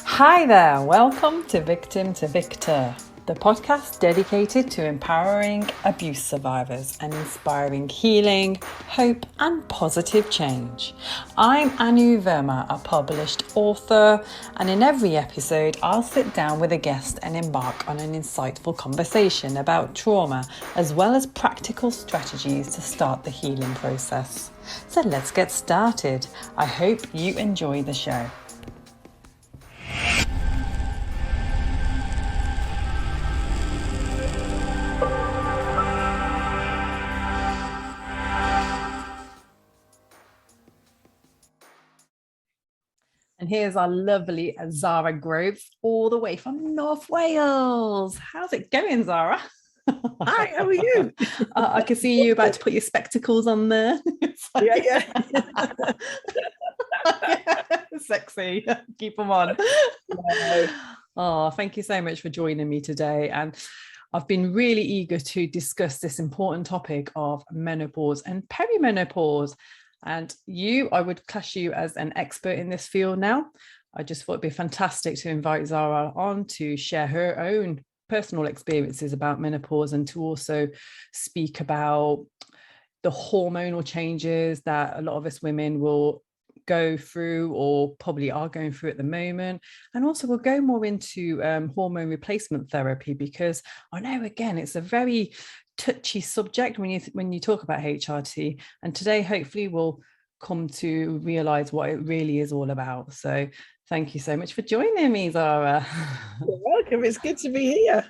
Hi there, welcome to Victim to Victor, the podcast dedicated to empowering abuse survivors and inspiring healing, hope, and positive change. I'm Verma, a published author, and in every episode, I'll sit down with a guest and embark on an insightful conversation about trauma, as well as practical strategies to start the healing process. So let's get started. I hope you enjoy the show. And here's our lovely Zara Groves, all the way from North Wales. How's it going, Zara? Hi, how are you? I can see you about to put your spectacles on there. Yeah. Sexy. Keep them on. Oh, thank you so much for joining me today. And I've been really eager to discuss this important topic of menopause and perimenopause. And I would class you as an expert in this field now. I just thought it'd be fantastic to invite Zara on to share her own personal experiences about menopause and to also speak about the hormonal changes that a lot of us women will go through or probably are going through at the moment. And also we'll go more into hormone replacement therapy, because I know, again, it's a very touchy subject when you talk about HRT, and today hopefully we'll come to realize what it really is all about. So thank you so much for joining me, Zara. You're welcome. It's good to be here.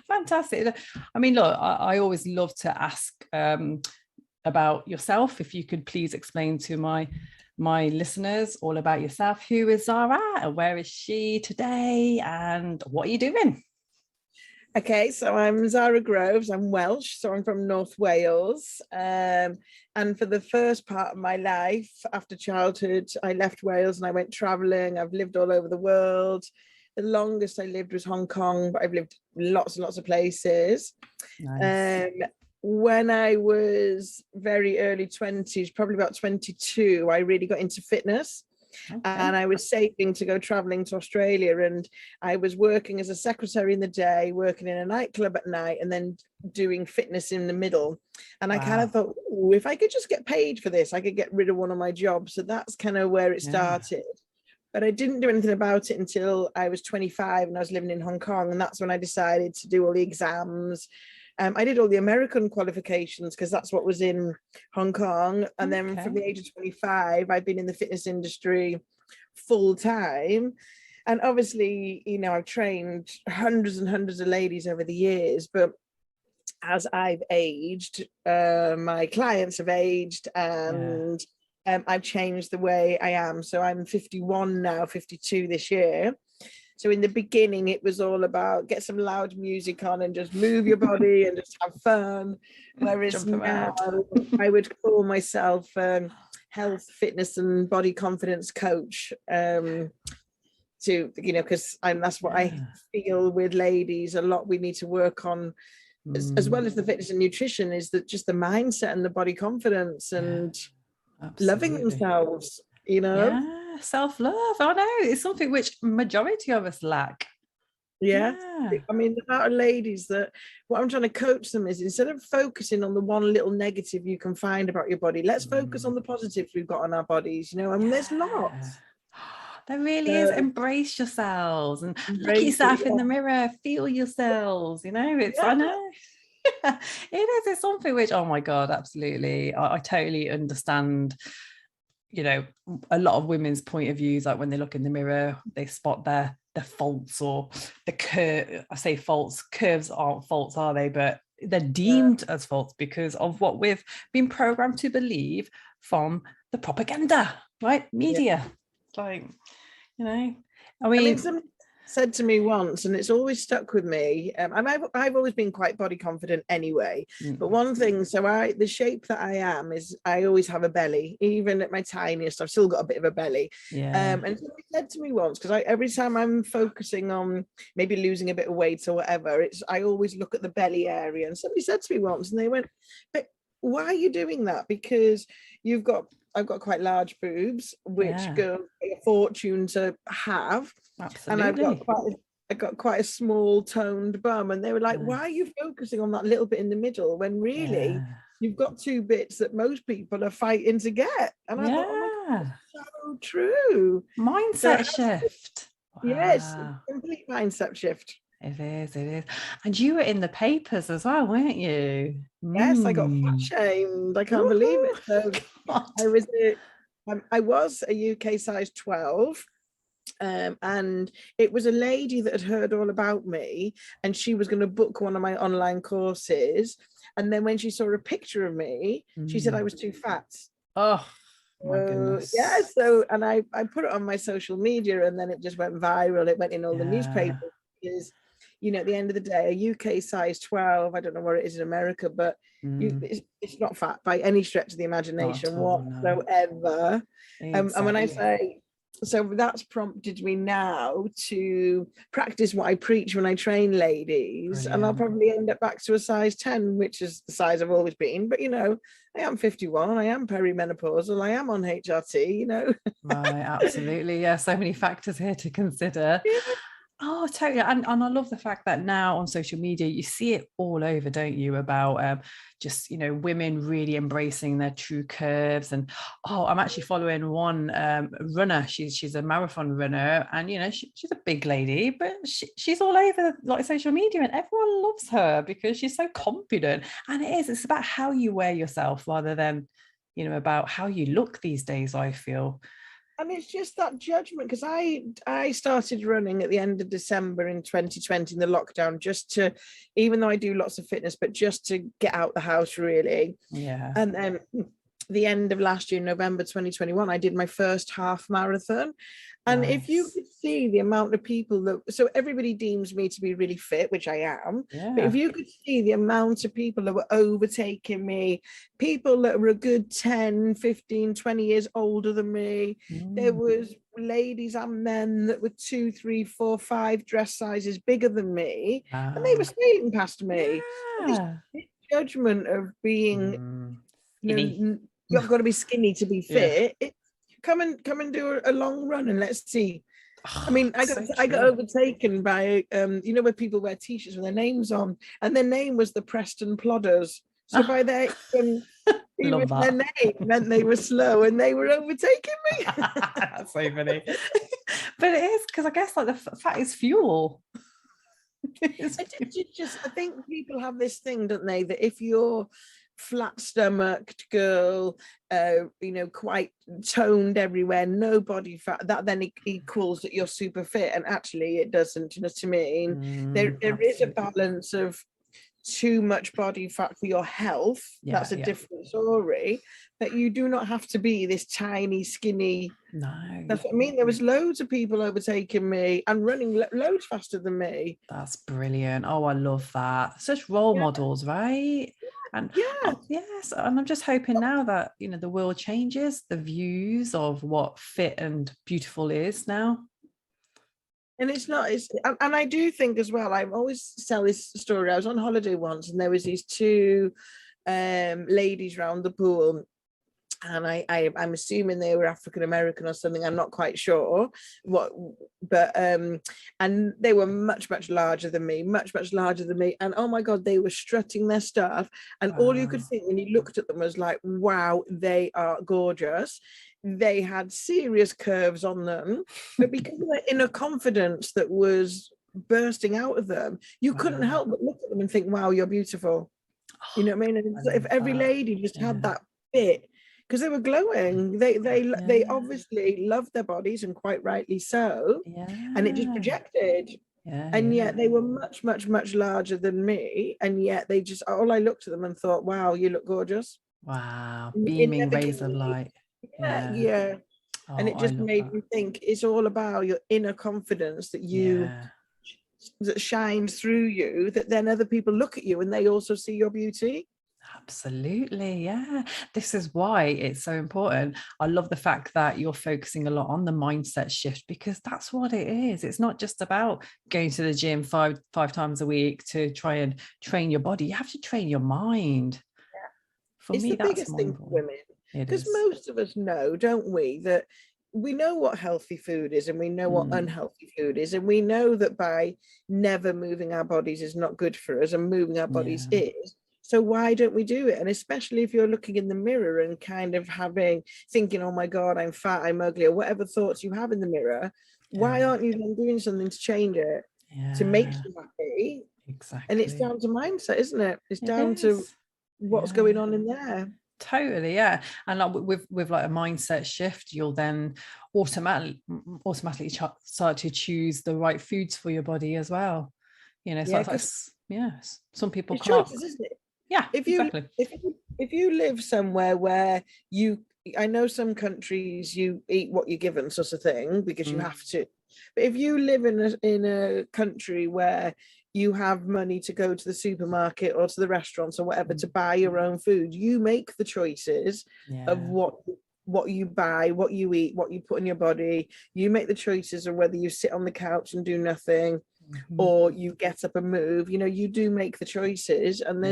Fantastic. I mean, look, I always love to ask about yourself. If you could please explain to my listeners all about yourself. Who is Zara and where is she today and what are you doing? Okay, so I'm Zara Groves. I'm Welsh, so I'm from North Wales. And for the first part of my life, after childhood, I left Wales and I went traveling. I've lived all over the world. The longest I lived was Hong Kong, but I've lived lots and lots of places. Nice. When I was very early 20s, probably about 22, I really got into fitness. Okay. And I was saving to go traveling to Australia, and I was working as a secretary in the day, working in a nightclub at night, and then doing fitness in the middle. And I kind of thought, if I could just get paid for this, I could get rid of one of my jobs. So that's kind of where it started. But I didn't do anything about it until I was 25 and I was living in Hong Kong. And that's when I decided to do all the exams. I did all the American qualifications because that's what was in Hong Kong. And then from the age of 25, I've been in the fitness industry full time. And obviously, you know, I've trained hundreds and hundreds of ladies over the years. But as I've aged, my clients have aged, and I've changed the way I am. So I'm 51 now, 52 this year. So in the beginning, it was all about get some loud music on and just move your body and just have fun. Whereas now I would call myself health, fitness and body confidence coach. To, you know, because that's what I feel with ladies a lot. We need to work on, as well as the fitness and nutrition, is that just the mindset and the body confidence and loving themselves, you know. Self-love. I know it's something which majority of us lack. I mean, the amount of ladies that what I'm trying to coach them is, instead of focusing on the one little negative you can find about your body, let's focus on the positives we've got on our bodies, you know. And there's lots. There really is. Embrace yourselves and look at yourself in the mirror, feel yourselves, you know. I know it is. It's something which, oh my God, absolutely. I totally understand. You know, a lot of women's point of views, like when they look in the mirror, they spot their faults or the curve. I say faults, curves aren't faults, are they? But they're deemed as faults because of what we've been programmed to believe from the propaganda, right? Media. It's like, you know, I mean somebody said to me once, and it's always stuck with me. I've always been quite body confident anyway. But one thing, so the shape that I am is I always have a belly, even at my tiniest. I've still got a bit of a belly. And somebody said to me once, because every time I'm focusing on maybe losing a bit of weight or whatever, I always look at the belly area. And somebody said to me once, and they went, "But why are you doing that? Because you've got I've got quite large boobs, which girls pay a fortune to have. Absolutely. And I've got quite a small toned bum, and they were like, why are you focusing on that little bit in the middle when really you've got two bits that most people are fighting to get? And I thought, oh my God, that's so true. Mindset shift. Yes, complete mindset shift. It is. And you were in the papers as well, weren't you? Yes, I got fat shamed. I can't believe it. So I was a UK size 12. And it was a lady that had heard all about me, and she was going to book one of my online courses. And then when she saw a picture of me, she said I was too fat. Oh my goodness. Yeah. So, and I put it on my social media, and then it just went viral. It went in all the newspapers. Because, you know, at the end of the day, a UK size 12, I don't know where it is in America, but it's not fat by any stretch of the imagination whatsoever. And when I say, so that's prompted me now to practice what I preach when I train ladies. Brilliant. And I'll probably end up back to a size 10, which is the size I've always been. But, you know, I am 51, I am perimenopausal, I am on HRT, you know. Right, absolutely. Yeah, so many factors here to consider. Oh, totally. And I love the fact that now on social media, you see it all over, don't you, about just, you know, women really embracing their true curves. And, I'm actually following one runner. She's a marathon runner, and, you know, she's a big lady, but she's all over like social media, and everyone loves her because she's so confident. And it's about how you wear yourself rather than, you know, about how you look these days, I feel. And it's just that judgment, because I started running at the end of December in 2020 in the lockdown, just to, even though I do lots of fitness, but just to get out the house really. Yeah. And then the end of last year, November 2021, I did my first half marathon. And if you could see the amount of people that, so everybody deems me to be really fit, which I am, but if you could see the amount of people that were overtaking me, people that were a good 10, 15, 20 years older than me, there was ladies and men that were 2, 3, 4, 5 dress sizes bigger than me, and they were skating past me. This judgment of being, you've got to be skinny to be fit. Come and do a long run and let's see. I mean, I got overtaken by you know, where people wear t-shirts with their names on, and their name was the Preston Plodders. So by their even their name meant they were slow and they were overtaking me. That's so funny. But it is, because I guess like the fat is fuel. I think people have this thing, don't they, that if you're flat-stomached girl, you know, quite toned everywhere, no body fat, that then equals that you're super fit, and actually it doesn't. You know what I mean? There is a balance of too much body fat for your health. That's a different story, but you do not have to be this tiny skinny. No, that's what I mean. There was loads of people overtaking me and running loads faster than me. That's brilliant. Oh, I love that. Such role models, right? And yes, and I'm just hoping now that, you know, the world changes the views of what fit and beautiful is now. And and I do think as well, I always tell this story. I was on holiday once, and there was these two ladies round the pool, and I'm assuming they were African American or something. I'm not quite sure what, but and they were much larger than me, much larger than me. And oh my God, they were strutting their stuff, and all you could think when you looked at them was like, wow, they are gorgeous. They had serious curves on them, but because of their inner confidence that was bursting out of them, you couldn't help but look at them and think, wow, you're beautiful. You know what I mean? And if every lady just had that bit, because they were glowing, they obviously loved their bodies, and quite rightly so, and it just projected. And yet they were much larger than me, and yet they just, all I looked at them and thought, wow, you look gorgeous. Wow, beaming rays of light. And it just made me think it's all about your inner confidence that you that shines through you, that then other people look at you and they also see your beauty. Absolutely. Yeah. This is why it's so important. I love the fact that you're focusing a lot on the mindset shift, because that's what it is. It's not just about going to the gym five times a week to try and train your body. You have to train your mind. For me, that's the biggest thing for women. Because most of us know, don't we, that we know what healthy food is and we know what unhealthy food is, and we know that by never moving our bodies is not good for us and moving our bodies is. So why don't we do it? And especially if you're looking in the mirror and kind of thinking, oh my God, I'm fat, I'm ugly, or whatever thoughts you have in the mirror, why aren't you then doing something to change it, to make you happy? Exactly. And it's down to mindset, isn't it? It's down to what's going on in there. Totally, yeah. And like with like a mindset shift, you'll then automatically start to choose the right foods for your body as well. You know, so some people can't. Choices, isn't it? Yeah, if you live somewhere where I know some countries you eat what you're given, sort of thing, because you have to. But if you live in a country where you have money to go to the supermarket or to the restaurants or whatever to buy your own food, you make the choices of what you buy, what you eat, what you put in your body. You make the choices of whether you sit on the couch and do nothing or you get up and move. You know, you do make the choices. And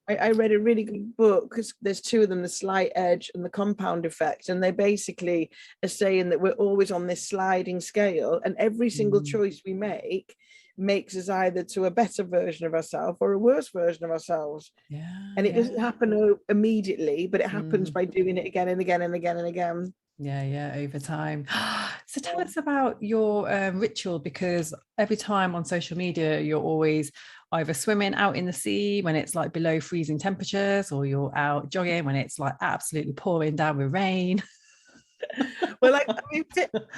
I read a really good book, because there's two of them, The Slight Edge and The Compound Effect, and they basically are saying that we're always on this sliding scale, and every single choice we make makes us either to a better version of ourselves or a worse version of ourselves. And it doesn't happen immediately, but it happens by doing it again and again and again and again. Over time. So tell us about your ritual, because every time on social media you're always either swimming out in the sea when it's like below freezing temperatures, or you're out jogging when it's like absolutely pouring down with rain. Well,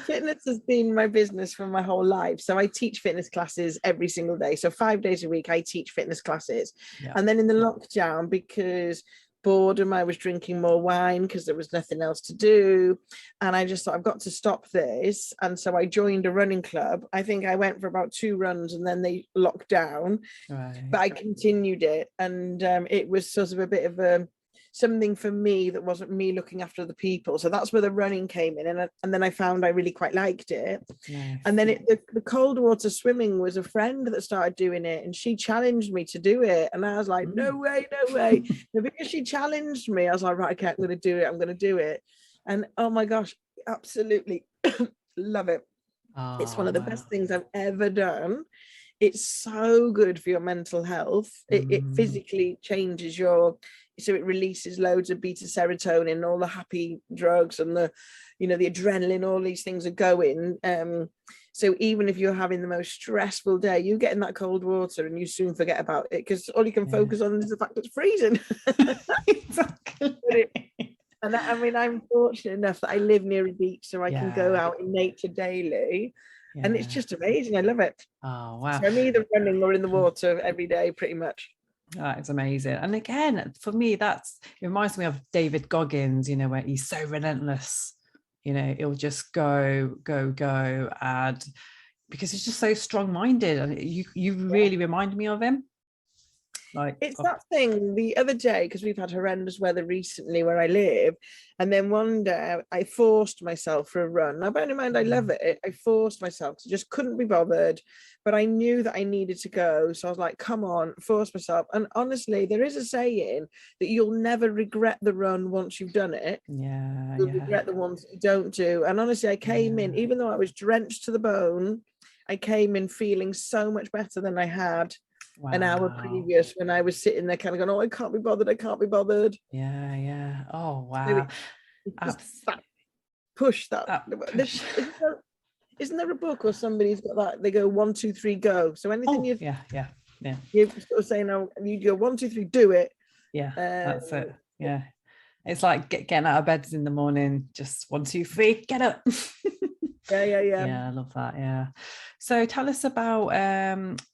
fitness has been my business for my whole life. So I teach fitness classes every single day. So 5 days a week I teach fitness classes. And then in the lockdown, because boredom, I was drinking more wine because there was nothing else to do, and I just thought, I've got to stop this. And so I joined a running club. I think I went for about 2 runs and then they locked down, but I continued it. And it was sort of a bit of something for me that wasn't me looking after the people. So that's where the running came in, and then I found I really quite liked it. And then the cold water swimming was a friend that started doing it, and she challenged me to do it, and I was like, no way. But because she challenged me, I was like, right, okay, I'm going to do it. And oh my gosh, absolutely love it. It's one of the best things I've ever done. It's so good for your mental health. It physically changes so it releases loads of beta serotonin, all the happy drugs, and the adrenaline, all these things are going. So even if you're having the most stressful day, you get in that cold water and you soon forget about it, because all you can focus on is the fact that it's freezing. Exactly. And I'm fortunate enough that I live near a beach, so I can go out in nature daily. And it's just amazing. I love it. Oh, wow. So I'm either running or in the water every day, pretty much. That is amazing. And again, for me, it reminds me of David Goggins, where he's so relentless, he'll just go, and because he's just so strong-minded, and you really remind me of him. That thing the other day, because we've had horrendous weather recently where I live, and then one day I forced myself for a run. Now, bear in mind, I love it. I forced myself because I just couldn't be bothered, but I knew that I needed to go. So I was like, come on, force myself. And honestly, there is a saying that you'll never regret the run once you've done it. You'll regret the ones that you don't do. And honestly, I came in, even though I was drenched to the bone, I came in feeling so much better than I had an hour previous, when I was sitting there kind of going, oh, I can't be bothered. Yeah. Oh, wow. Push that. Isn't there a book or somebody's got that? They go 1, 2, 3, go. So anything you're sort of saying, oh, you go 1, 2, 3, do it. That's it. It's like getting out of bed in the morning, just 1, 2, 3, get up. Yeah, I love that. So tell us about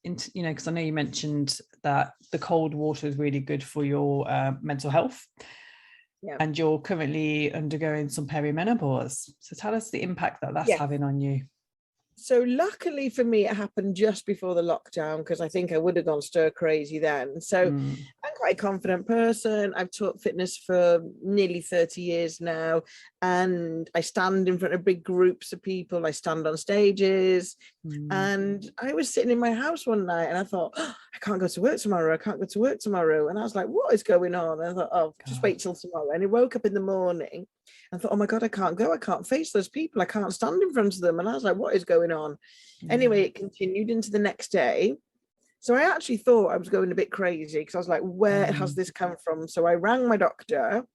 because I know you mentioned that the cold water is really good for your mental health, and you're currently undergoing some peri-menopause. So tell us the impact that that's having on you. So luckily for me, it happened just before the lockdown, because I think I would have gone stir crazy then. So I'm quite a confident person. I've taught fitness for nearly 30 years now, and I stand in front of big groups of people. I stand on stages. And I was sitting in my house one night and I thought, oh, I can't go to work tomorrow. I can't go to work tomorrow. And I was like, what is going on? And I thought, oh, just wait till tomorrow. And I woke up in the morning and thought, oh my God, I can't go. I can't face those people. I can't stand in front of them. And I was like, what is going on? Anyway, it continued into the next day. So I actually thought I was going a bit crazy, because I was like, where has this come from? So I rang my doctor,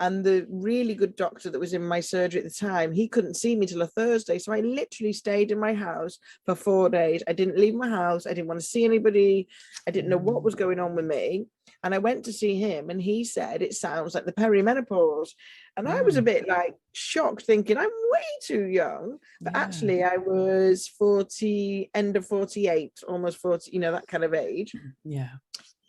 and the really good doctor that was in my surgery at the time, he couldn't see me till a Thursday. So I literally stayed in my house for 4 days. I didn't leave my house. I didn't want to see anybody. I didn't know what was going on with me. And I went to see him, and he said, it sounds like the peri-menopause. And I was a bit like shocked, thinking I'm way too young. But actually I was 40, end of 48, almost 40, you know, that kind of age. Yeah.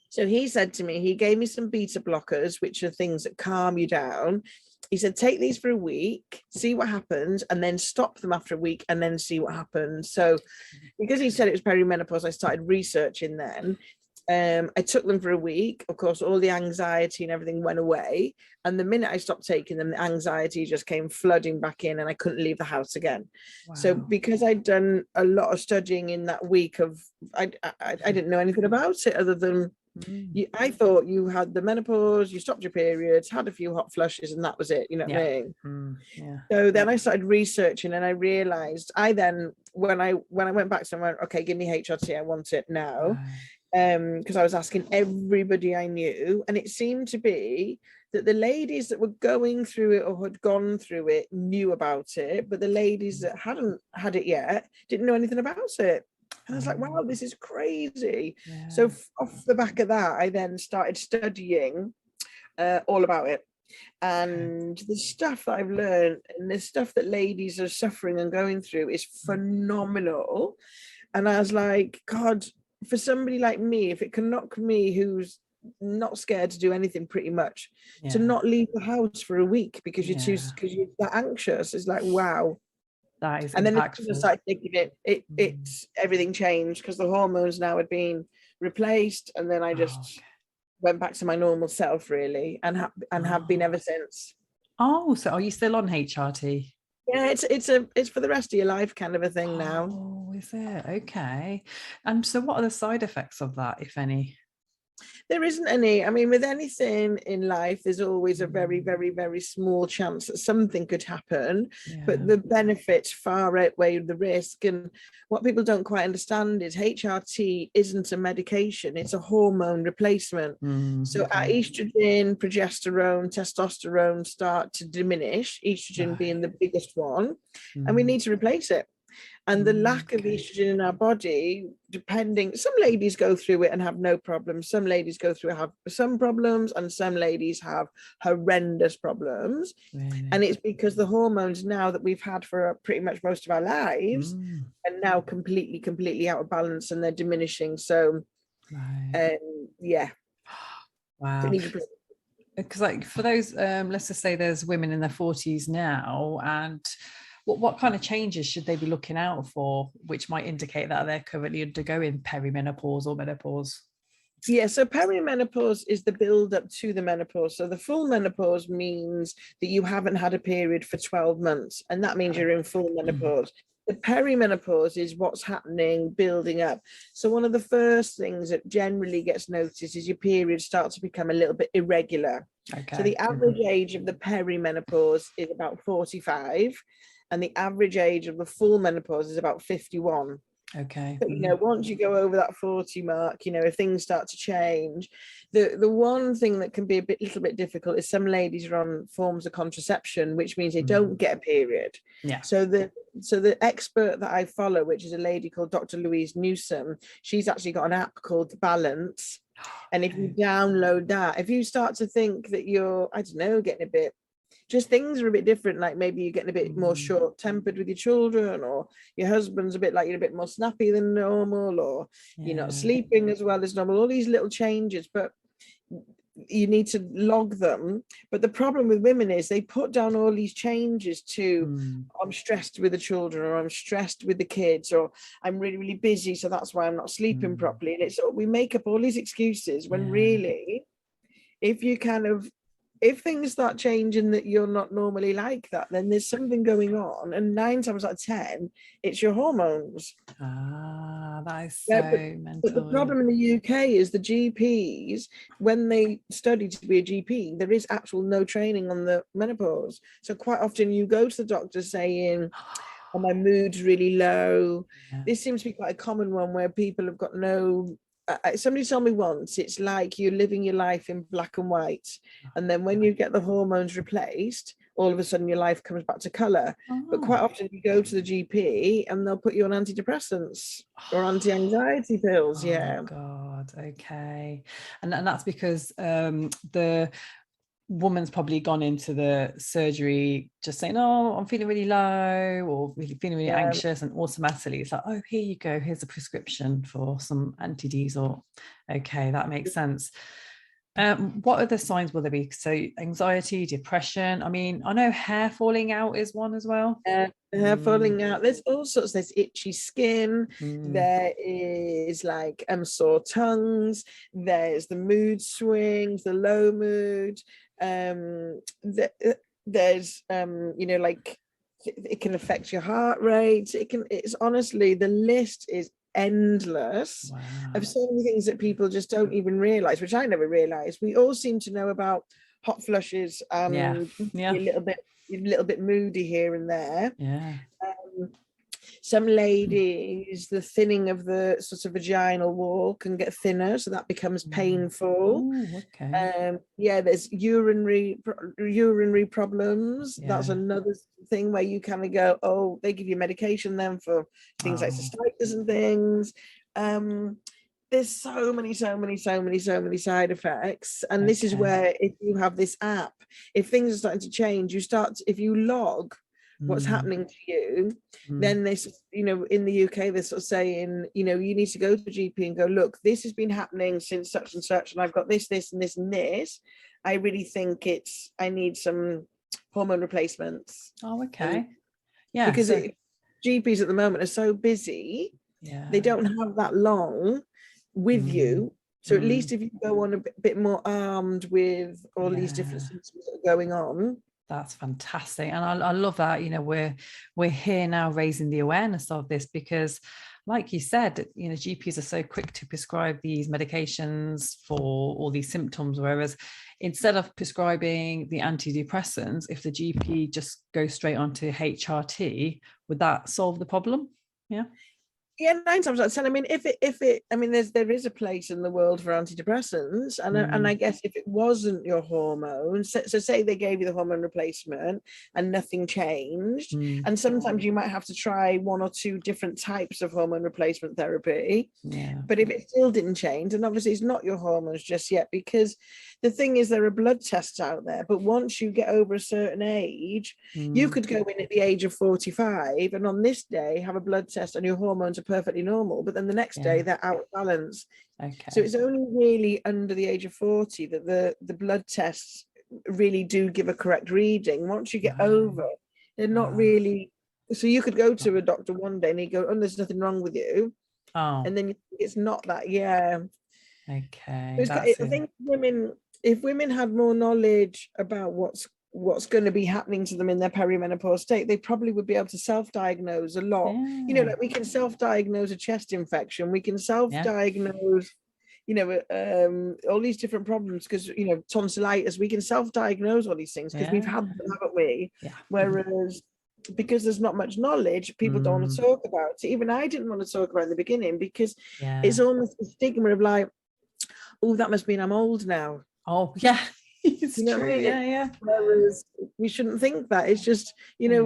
So he said to me, he gave me some beta blockers, which are things that calm you down. He said, take these for a week, see what happens, and then stop them after a week and then see what happens. So because he said it was perimenopause, I started researching then. I took them for a week. Of course, all the anxiety and everything went away. And the minute I stopped taking them, the anxiety just came flooding back in, and I couldn't leave the house again. Wow. So because I'd done a lot of studying in that week I didn't know anything about it other than I thought you had the menopause, you stopped your periods, had a few hot flushes, and that was it. You know what I mean? So then I started researching, and I realized when I went back to him, I went, okay, give me HRT, I want it now. Because I was asking everybody I knew, and it seemed to be that the ladies that were going through it or had gone through it knew about it, but the ladies that hadn't had it yet didn't know anything about it. And I was like, wow, this is crazy. So off the back of that, I then started studying all about it. And the stuff that I've learned and the stuff that ladies are suffering and going through is phenomenal. And I was like, God, for somebody like me, if it can knock me, who's not scared to do anything pretty much, to not leave the house for a week because you're that anxious, it's like, wow. That is and then impactful. As I started thinking it's everything changed because the hormones now had been replaced, and then I just went back to my normal self really, and have been ever since. So are you still on HRT? Yeah, it's for the rest of your life kind of a thing now. Oh, is it? Okay. And so what are the side effects of that, if any? There isn't any. I mean, with anything in life, there's always a very, very, very small chance that something could happen, but the benefits far outweigh the risk. And what people don't quite understand is HRT isn't a medication, it's a hormone replacement. So our estrogen, progesterone, testosterone start to diminish, estrogen being the biggest one, and we need to replace it. And the lack of estrogen in our body, depending, some ladies go through it and have no problems. Some ladies go through it, have some problems, and some ladies have horrendous problems. Really? And it's because the hormones now that we've had for pretty much most of our lives are now completely out of balance, and they're diminishing. So, wow. Because like for those, let's just say there's women in their 40s now, and what kind of changes should they be looking out for, which might indicate that they're currently undergoing perimenopause or menopause? Yeah, so perimenopause is the build up to the menopause. So the full menopause means that you haven't had a period for 12 months, and that means you're in full menopause. The perimenopause is what's happening, building up. So one of the first things that generally gets noticed is your periods start to become a little bit irregular. So the average age of the perimenopause is about 45. And the average age of the full menopause is about 51. Okay. But, you know, once you go over that 40 mark, you know, if things start to change, the one thing that can be a little bit difficult is some ladies are on forms of contraception, which means they don't get a period. Yeah. So the expert that I follow, which is a lady called Dr. Louise Newsom, she's actually got an app called Balance. And if you download that, if you start to think that you're, I don't know, getting a bit, just things are a bit different, like maybe you're getting a bit more short-tempered with your children, or your husband's a bit like you're a bit more snappy than normal, or you're not sleeping as well as normal, all these little changes. But you need to log them. But the problem with women is they put down all these changes to I'm stressed with the children, or I'm stressed with the kids, or I'm really, really busy, so that's why I'm not sleeping properly. And it's, we make up all these excuses when really, if you kind of, if things start changing that you're not normally like that, then there's something going on, and 9 times out of 10 it's your hormones. That is so mental. But the problem in the UK is the GPs, when they study to be a GP, there is actual no training on the menopause. So quite often you go to the doctor saying, oh, my mood's really low. This seems to be quite a common one where people have got no, somebody told me once, it's like you're living your life in black and white, and then when you get the hormones replaced, all of a sudden your life comes back to color. But quite often you go to the GP and they'll put you on antidepressants or anti-anxiety pills. Oh God, okay. And that's because the woman's probably gone into the surgery just saying, oh, I'm feeling really low, or really feeling really anxious, and automatically it's like, oh, here you go, here's a prescription for some anti-Ds. Or okay, that makes sense. What other signs will there be? So anxiety, depression. I mean, I know hair falling out is one as well. Hair falling out. There's all sorts. There's itchy skin. There is like sore tongues. There's the mood swings, the low mood. There's you know, like it can affect your heart rate. It's honestly, the list is endless of so many things that people just don't even realize, which I never realized. We all seem to know about hot flushes, a little bit moody here and there. Some ladies, the thinning of the sort of vaginal wall can get thinner, so that becomes painful. There's urinary problems. That's another thing where you kind of go, oh, they give you medication then for things like cystitis and things. There's so many side effects, and this is where, if you have this app, if things are starting to change, if you log what's happening to you, then this, you know, in the UK they're sort of saying, you know, you need to go to the GP and go, look, this has been happening since such and such, and I've got this and this and this. I really think I need some hormone replacements. Because GPs at the moment are so busy, they don't have that long with you. So at least if you go on a bit more armed with all these different symptoms that are going on. That's fantastic. And I love that, you know, we're here now raising the awareness of this, because like you said, you know, GPs are so quick to prescribe these medications for all these symptoms, whereas instead of prescribing the antidepressants, if the GP just goes straight onto HRT, would that solve the problem? Yeah, 9 times out of 10. I mean, there is a place in the world for antidepressants, and I guess if it wasn't your hormones, so say they gave you the hormone replacement and nothing changed, and sometimes you might have to try 1 or 2 different types of hormone replacement therapy. But if it still didn't change, then obviously it's not your hormones just yet, because the thing is, there are blood tests out there, but once you get over a certain age, you could go in at the age of 45 and on this day have a blood test and your hormones are perfectly normal, but then the next day they're out of balance. So it's only really under the age of 40 that the blood tests really do give a correct reading. Once you get over, they're not really. So you could go to a doctor one day and he go, oh, there's nothing wrong with you, and then it's not that. I think if women had more knowledge about what's going to be happening to them in their perimenopause state, they probably would be able to self-diagnose a lot. You know, like we can self-diagnose a chest infection, we can self-diagnose you know, all these different problems, because, you know, tonsillitis, we can self-diagnose all these things because we've had them, haven't we? Whereas because there's not much knowledge, people don't want to talk about it. Even I didn't want to talk about it in the beginning, because it's almost a stigma of like, oh, that must mean I'm old now. It's true. Whereas we shouldn't think that. It's just, you know,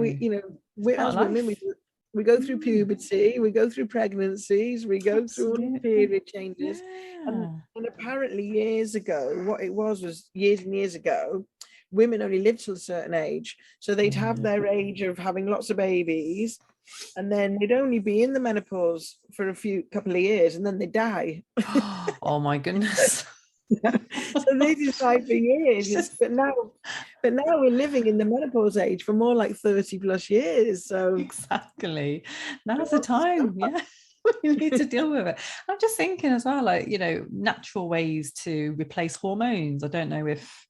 we're as women, we go through puberty, we go through pregnancies, we go through all the period changes. And apparently years ago, what it was years and years ago, women only lived till a certain age. So they'd have their age of having lots of babies, and then they'd only be in the menopause for a couple of years, and then they die. Oh my goodness. So this is like for years, but now we're living in the menopause age for more like 30 plus years. So exactly, now's the time. Yeah. You need to deal with it. I'm just thinking as well, like, natural ways to replace hormones. I don't know if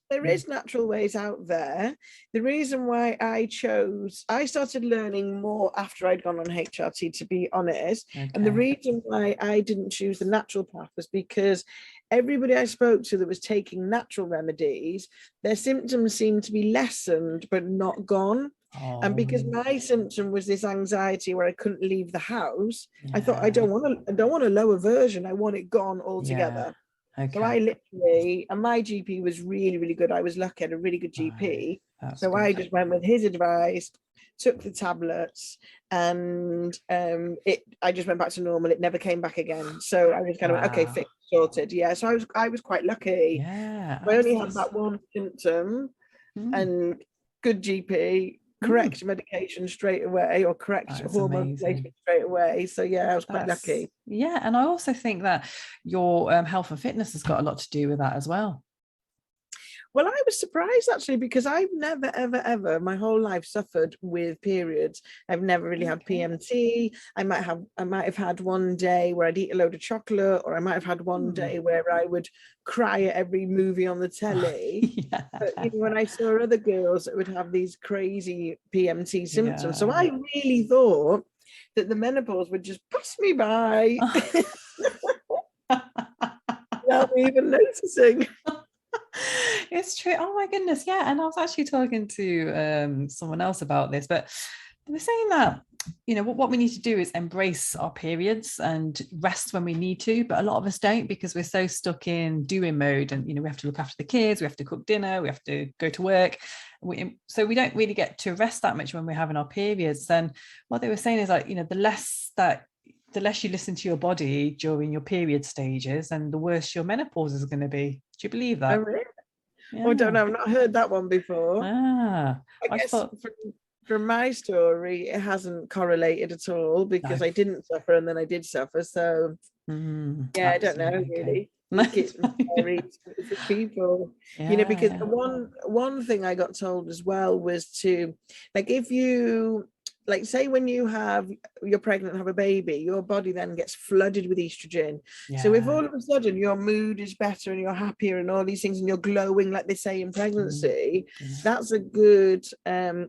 there is natural ways out there. The reason why I started learning more after I'd gone on HRT, to be honest. Okay. And the reason why I didn't choose the natural path was because everybody I spoke to that was taking natural remedies, their symptoms seemed to be lessened but not gone. And because my symptom was this anxiety where I couldn't leave the house, I thought, I don't want a lower version. I want it gone altogether. Okay. So I literally, and my GP was really, really good. I was lucky, I had a really good GP. So good. I just went with his advice, took the tablets, and I just went back to normal. It never came back again. So I was kind of okay, fixed, sorted. Yeah. So I was quite lucky. Yeah. I only had that one symptom, and good GP. Correct medication straight away, or correct hormone replacement straight away. So yeah, I was quite lucky. Yeah, and I also think that your health and fitness has got a lot to do with that as well. Well, I was surprised actually, because I've never, ever, ever my whole life suffered with periods. I've never really had PMT. I might have had one day where I'd eat a load of chocolate, or I might have had one day where I would cry at every movie on the telly. Yeah. But when I saw other girls that would have these crazy PMT symptoms, so I really thought that the menopause would just pass me by without me even noticing. It's true. Oh my goodness. Yeah. And I was actually talking to someone else about this, but they were saying that, what we need to do is embrace our periods and rest when we need to. But a lot of us don't, because we're so stuck in doing mode, and, we have to look after the kids, we have to cook dinner, we have to go to work. So we don't really get to rest that much when we're having our periods. And what they were saying is, like, the less you listen to your body during your period stages, and the worse your menopause is going to be. Do you believe that? Oh, really? Yeah. I don't know. I've not heard that one before. I guess from my story, it hasn't correlated at all, because I didn't suffer and then I did suffer. So yeah, I don't know really. It's very specific people, because one thing I got told as well was to, like, if you, like, say when you're pregnant and have a baby, your body then gets flooded with estrogen. So if all of a sudden your mood is better and you're happier and all these things, and you're glowing, like they say in pregnancy, that's a good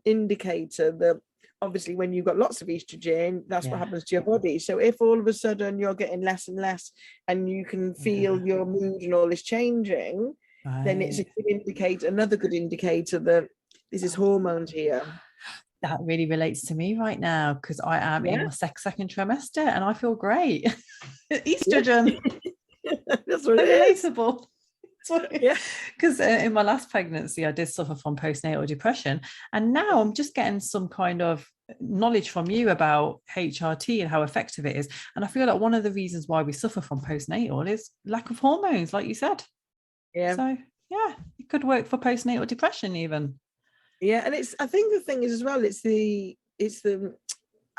indicator that obviously when you've got lots of estrogen, that's what happens to your body. So if all of a sudden you're getting less and less, and you can feel your mood and all this changing, then it's a good indicator, another good indicator that this is hormones here. That really relates to me right now, because I am in my second trimester and I feel great. Estrogen. That's what it is. Relatable. Because in my last pregnancy, I did suffer from postnatal depression, and now I'm just getting some kind of knowledge from you about HRT and how effective it is. And I feel like one of the reasons why we suffer from postnatal is lack of hormones, like you said. Yeah. So yeah, it could work for postnatal depression even. Yeah, and I think the thing is as well, it's the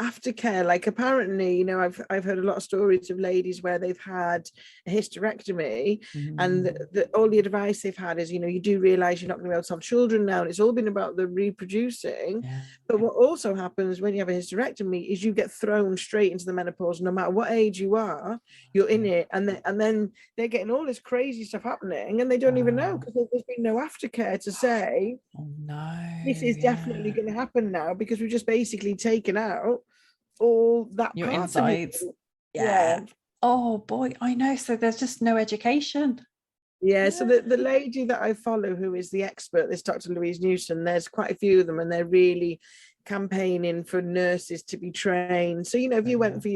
aftercare. Like, apparently, I've heard a lot of stories of ladies where they've had a hysterectomy, and all the advice they've had is, you do realize you're not going to be able to have children now, and it's all been about the reproducing. But what also happens when you have a hysterectomy is you get thrown straight into the menopause. No matter what age you are, you're in it, and then they're getting all this crazy stuff happening, and they don't even know, because there's been no aftercare to say, this is definitely going to happen now, because we've just basically taken out all that your part insides. Yeah. Oh boy, I know. So there's just no education. Yeah. So the lady that I follow, who is the expert, this Dr. Louise Newson, there's quite a few of them, and they're really campaigning for nurses to be trained. So if you went for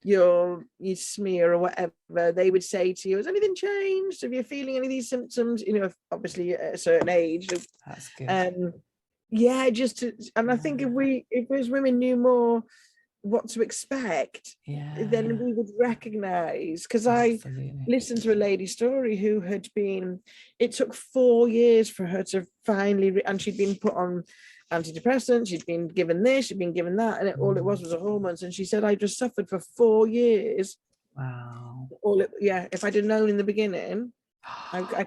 your smear or whatever, they would say to you, has anything changed? If you're feeling any of these symptoms, obviously at a certain age. That's good. I think if as women knew more what to expect, then we would recognize, because I listened to a lady's story who had been, it took 4 years for her to finally, and she'd been put on antidepressants, she'd been given this, she'd been given that, and all it was a hormones. And she said, I just suffered for 4 years Wow. If I'd have known in the beginning, I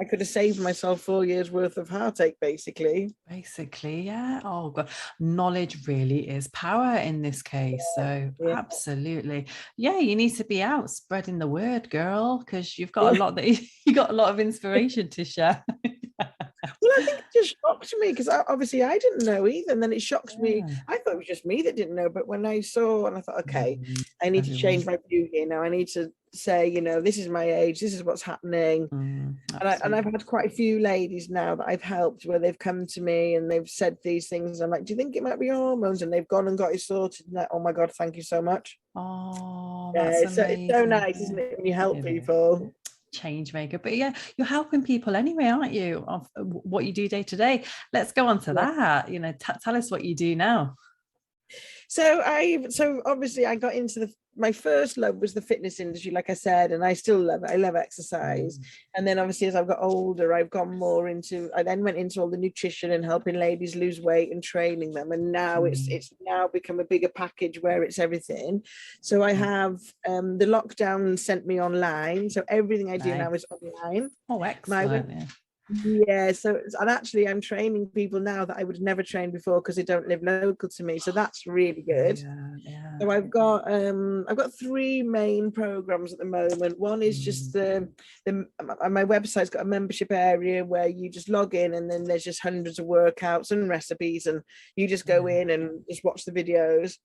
could have saved myself 4 years worth of heartache, basically. Basically, yeah. Oh God, knowledge really is power in this case. So Yeah. absolutely, yeah. You need to be out spreading the word, girl, because you've got Yeah. a lot that you got a lot of inspiration to share. Well, I think it just shocked me because obviously I didn't know either. And then it shocks me. Yeah. I thought it was just me that didn't know. But when I saw, and I thought, okay, I need to Everyone. change my view here now. I need to say, this is my age. This is what's happening. And I've had quite a few ladies now that I've helped where they've come to me and they've said these things. I'm like, do you think it might be hormones? And they've gone and got it sorted. And like, oh my God, thank you so much. Oh, that's amazing. It's so nice, isn't it, when you help people? Change maker. But yeah, you're helping people anyway, aren't you, of what you do day to day? Let's go on to that. Tell us what you do now. So obviously I got into my first love was the fitness industry, like I said, and I still love it. I love exercise. And then obviously as I've got older, I then went into all the nutrition and helping ladies lose weight and training them. And now it's now become a bigger package where it's everything. So I have the lockdown sent me online. So everything I do now is online. Oh, excellent. And actually I'm training people now that I would never train before because they don't live local to me, so that's really good. So I've got 3 main programs at the moment. One is just my website's got a membership area where you just log in and then there's just hundreds of workouts and recipes and you just go in and just watch the videos.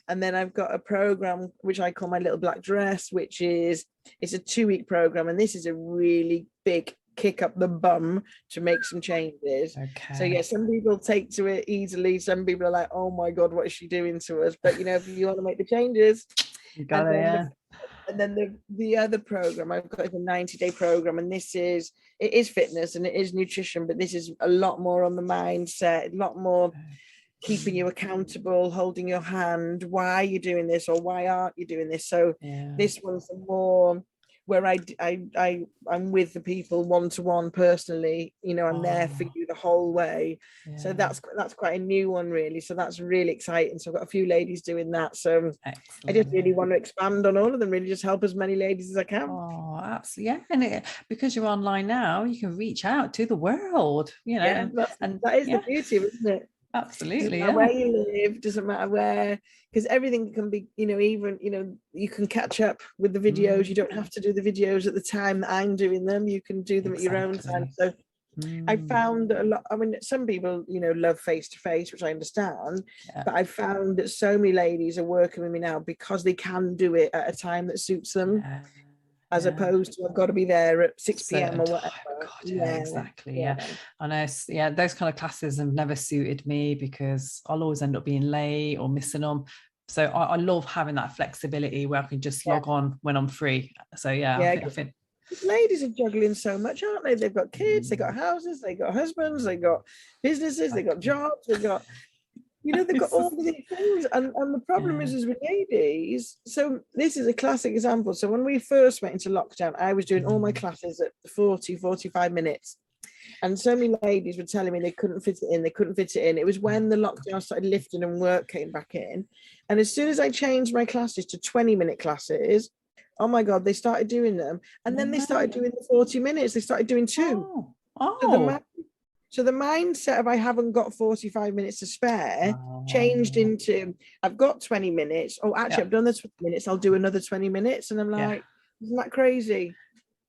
And then I've got a program which I call my little black dress, which is it's a 2-week program, and this is a really big kick up the bum to make some changes. So yeah, some people take to it easily, some people are like, oh my God, what is she doing to us? But if you want to make the changes, you got it. And then the other program I've got is a 90-day program, and it is fitness and it is nutrition, but this is a lot more on the mindset, a lot more keeping you accountable, holding your hand, why are you doing this or why aren't you doing this? So this one's more where I'm with the people one-to-one personally, I'm there for you the whole way. So that's quite a new one really. So that's really exciting. So I've got a few ladies doing that. So I just really want to expand on all of them, really just help as many ladies as I can. Oh, absolutely. Yeah. And because you're online now, you can reach out to the world, and that is the beauty, isn't it? Absolutely. Doesn't matter where you live, doesn't matter where, because everything can be, even, you can catch up with the videos. You don't have to do the videos at the time that I'm doing them. You can do them at your own time. So I found that a lot, some people, love face-to-face, which I understand, but I found that so many ladies are working with me now because they can do it at a time that suits them. As opposed to I've got to be there at 6 p.m. or whatever. Exactly. I know. Those kind of classes have never suited me because I'll always end up being late or missing them. So I love having that flexibility where I can just log on when I'm free. So I think ladies are juggling so much, aren't they? They've got kids, they've got houses, they've got husbands, they've got businesses, they've got jobs, they've got they've got all these things, and the problem is with ladies. So this is a classic example. So when we first went into lockdown, I was doing all my classes at 45 minutes, and so many ladies were telling me they couldn't fit it in. It was when the lockdown started lifting and work came back in, and as soon as I changed my classes to 20-minute classes, oh my God, they started doing them, and then they started doing the 40 minutes. They started doing 2. So the mindset of I haven't got 45 minutes to spare changed into I've got 20 minutes. Oh, actually, I've done the 20 minutes. I'll do another 20 minutes. And I'm like, isn't that crazy?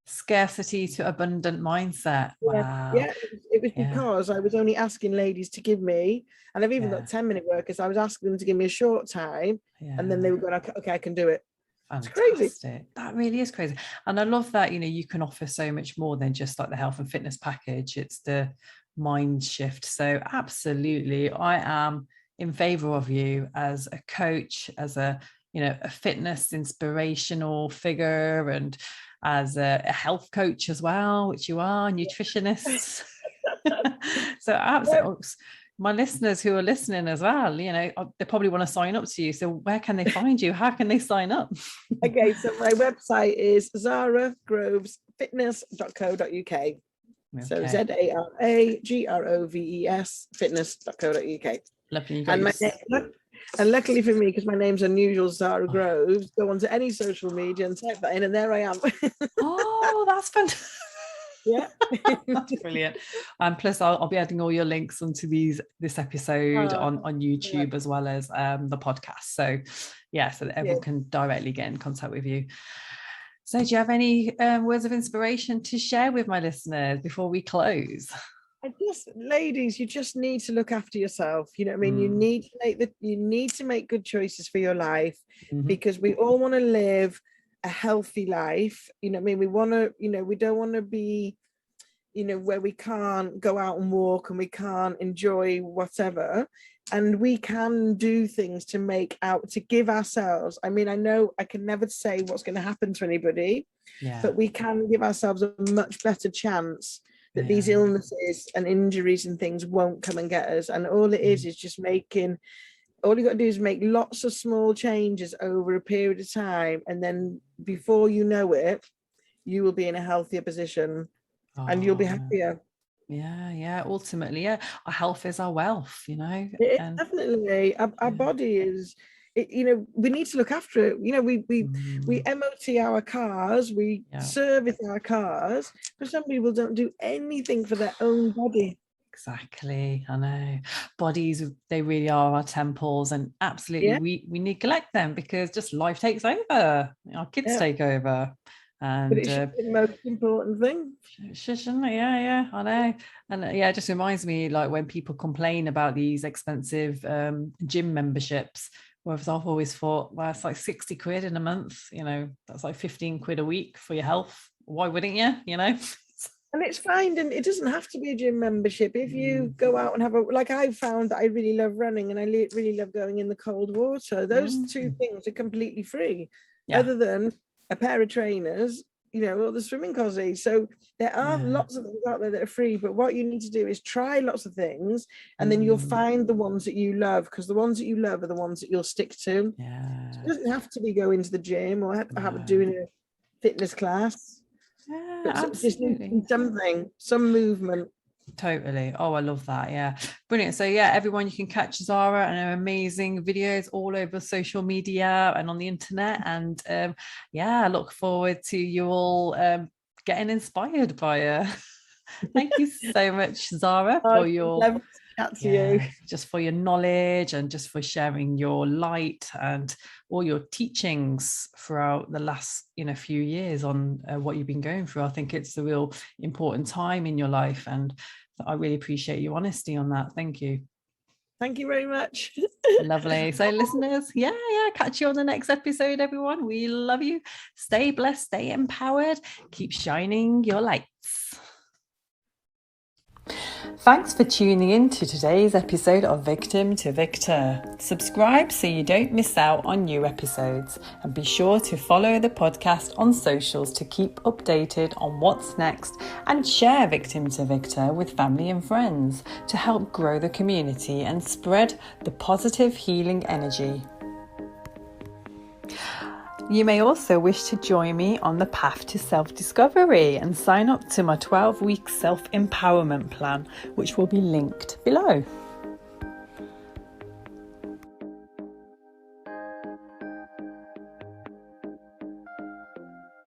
Scarcity to abundant mindset. Wow. It was because I was only asking ladies to give me, and I've even got 10-minute workers. I was asking them to give me a short time, and then they were going, okay, I can do it. Fantastic. It's crazy. That really is crazy. And I love that, you can offer so much more than just like the health and fitness package. It's the mind shift. So absolutely, I am in favor of you as a coach, as a fitness inspirational figure, and as a health coach as well, which you are, nutritionist. So absolutely, my listeners who are listening as well, they probably want to sign up to you. So where can they find you? How can they sign up? Okay, so my website is Zara Groves Fitness.co.uk. So ZARAGROVES fitness.co.uk. Lovely. And luckily for me, because my name's unusual, Zara Groves, go onto any social media and type that in, and there I am. Oh, that's fantastic. Yeah. That's brilliant. And plus I'll be adding all your links onto this episode on YouTube as well as the podcast. So so that everyone can directly get in contact with you. So do you have any words of inspiration to share with my listeners before we close? Ladies, you just need to look after yourself. You know what I mean? You need to make good choices for your life, because we all want to live a healthy life. You know what I mean? We want to, we don't want to be, where we can't go out and walk and we can't enjoy whatever. And we can do things to give ourselves. I mean, I know I can never say what's going to happen to anybody, but we can give ourselves a much better chance that these illnesses and injuries and things won't come and get us. And all it is just all you got to do is make lots of small changes over a period of time. And then before you know it, you will be in a healthier position and you'll be happier. Yeah. Ultimately, our health is our wealth, Definitely. Our body is, we need to look after it. We MOT our cars, we service our cars, but some people don't do anything for their own body. Exactly. I know. Bodies, they really are our temples, and absolutely we neglect them because just life takes over. Our kids take over. And but it should be the most important thing. Shouldn't it? Yeah, I know. And it just reminds me, like, when people complain about these expensive gym memberships, whereas I've always thought, well, it's like 60 quid in a month, that's like 15 quid a week for your health. Why wouldn't you? And it's fine, and it doesn't have to be a gym membership. If you go out and I found that I really love running and I really love going in the cold water. Those two things are completely free, other than a pair of trainers, or the swimming cozies. So there are lots of things out there that are free, but what you need to do is try lots of things, and then you'll find the ones that you love, because the ones that you love are the ones that you'll stick to. So it doesn't have to be going to the gym or doing a fitness class. But just need some movement. Totally. Oh, I love that. Yeah, brilliant. So everyone, you can catch Zara and her amazing videos all over social media and on the internet. And I look forward to you all getting inspired by her. Thank you so much, Zara, for your just for your knowledge and just for sharing your light and all your teachings throughout the last few years on what you've been going through. I think it's a real important time in your life, and I really appreciate your honesty on that. Thank you. Thank you very much. Lovely. So listeners, catch you on the next episode, everyone. We love you. Stay blessed, stay empowered, keep shining your lights. Thanks for tuning in to today's episode of Victim to Victor. Subscribe so you don't miss out on new episodes, and be sure to follow the podcast on socials to keep updated on what's next, and share Victim to Victor with family and friends to help grow the community and spread the positive healing energy. You may also wish to join me on the path to self-discovery and sign up to my 12-week self-empowerment plan, which will be linked below.